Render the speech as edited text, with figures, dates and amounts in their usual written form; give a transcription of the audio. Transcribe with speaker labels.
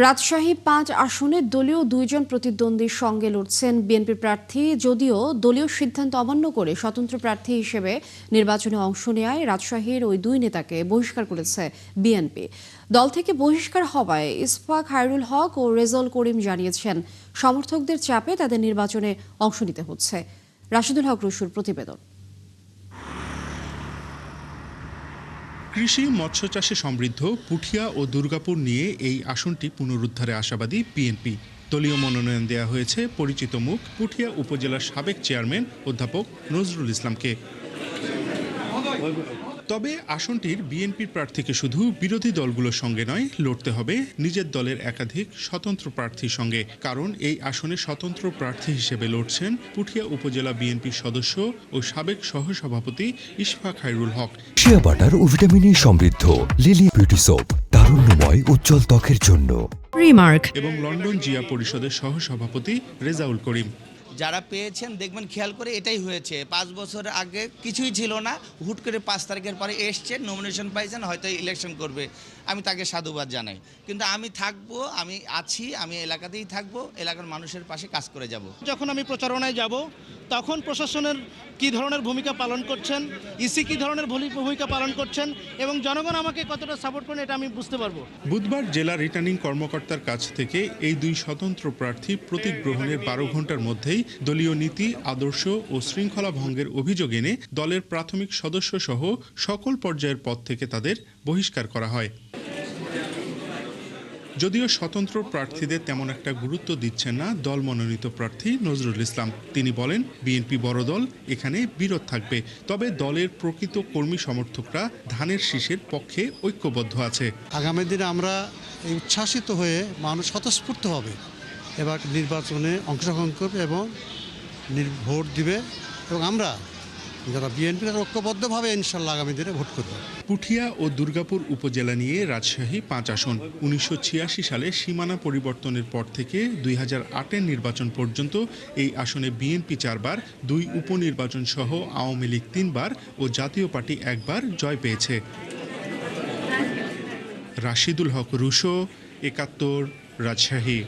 Speaker 1: রাজশাহী ৫ আসনে দলীয় ২ জন প্রতিদ্বন্দ্বীর সঙ্গে লড়ছেন বিএনপি প্রার্থী। যদিও দলীয় সিদ্ধান্ত অমান্য করে স্বতন্ত্র প্রার্থী হিসেবে নির্বাচনে অংশ নেওয়ায় রাজশাহীর ওই ২ নেতাকে বহিষ্কার করেছে বিএনপি। দল থেকে বহিষ্কার হওয়ায় ইসফাক খায়রুল হক ও রেজাউল করিম জানিয়েছেন সমর্থকদের চাপে তাদের নির্বাচনে অংশ নিতে হচ্ছে। রাশিদুল হক রুশুর প্রতিবেদন।
Speaker 2: কৃষি মৎস্য চাষে সমৃদ্ধ পুঠিয়া ও দুর্গাপুর নিয়ে এই আসনটি পুনরুদ্ধারে আশাবাদী বিএনপি। দলীয় মনোনয়ন দেওয়া হয়েছে পরিচিত মুখ পুঠিয়া উপজেলার সাবেক চেয়ারম্যান অধ্যাপক নজরুল ইসলামকে। তবে আসনটির বিএনপির প্রার্থীকে শুধু বিরোধী দলগুলোর সঙ্গে নয়, লড়তে হবে নিজের দলের একাধিক স্বতন্ত্র প্রার্থীর সঙ্গে। কারণ এই আসনে স্বতন্ত্র প্রার্থী হিসেবে লড়ছেন পুঠিয়া উপজেলা বিএনপির সদস্য ও সাবেক সহসভাপতি ইশফাক খায়রুল হক।
Speaker 3: শিয়া বাটার ও ভিটামিনে সমৃদ্ধ লিলি বিউটি সোপ, তারুণ্যময় উজ্জ্বল ত্বকের জন্য।
Speaker 1: রিমার্ক
Speaker 2: এবং লন্ডন জিয়া পরিষদের সহসভাপতি রেজাউল করিম।
Speaker 4: যারা পেয়েছেন দেখবেন খেয়াল করে এটাই হয়েছে। 5 বছর আগে কিছুই ছিল না, হুট করে 5 তারিখের পরে এসছেন, নমিনেশন পাইছেন, হয়তো ইলেকশন করবে। আমি তাকে সাধুবাদ জানাই। কিন্তু আমি থাকবো, আমি আছি, আমি এলাকাতেই থাকবো, এলাকার মানুষের পাশে কাজ করে যাব।
Speaker 5: যখন আমি প্রচারণায় যাব তখন প্রশাসনের কী ধরনের ভূমিকা পালন করছেন, ইসি কী ধরনের ভূমিকা পালন করছেন এবং জনগণ আমাকে কতটা সাপোর্ট করেন এটা আমি বুঝতে পারবো।
Speaker 2: বুধবার জেলা রিটার্নিং কর্মকর্তার কাছ থেকে এই 2 স্বতন্ত্র প্রার্থী প্রতীক গ্রহণের 12 ঘন্টার মধ্যেই দলীয় নীতি, আদর্শ ও শৃঙ্খলা ভঙ্গের অভিযোগ এনে দলের প্রাথমিক সদস্য সহ সকল পর্যায়ের পদ থেকে তাদের বহিষ্কার করা হয়। যদিও স্বতন্ত্র প্রার্থীদের তেমন একটা গুরুত্ব দিচ্ছেন না দল মনোনীত প্রার্থী নজরুল ইসলাম। তিনি বলেন, বিএনপি বড় দল, এখানে বিরোধ থাকবে, তবে দলের প্রকৃত কর্মী সমর্থকরা ধানের শীষের পক্ষে ঐক্যবদ্ধ আছে।
Speaker 6: আগামী দিনে আমরা উচ্ছ্বাসিত হয়ে মানুষ স্বতঃস্ফূর্ত হবে, এবার নির্বাচনে অংশগ্রহণ করবে এবং ভোট দিবে এবং আমরা যারা বিএনপি ঐক্যবদ্ধভাবে ইনশাল্লাহ আগামী দিনে ভোট করব।
Speaker 2: পুঠিয়া ও দুর্গাপুর উপজেলা নিয়ে রাজশাহী 5 আসন। 1986 সালে সীমানা পরিবর্তনের পর থেকে 2008-এর নির্বাচন পর্যন্ত এই আসনে বিএনপি 4 বার, 2 উপনির্বাচন সহ আওয়ামী লীগ 3 বার ও জাতীয় পার্টি 1 বার জয় পেয়েছে। রাশিদুল হক রুশো, 71, রাজশাহী।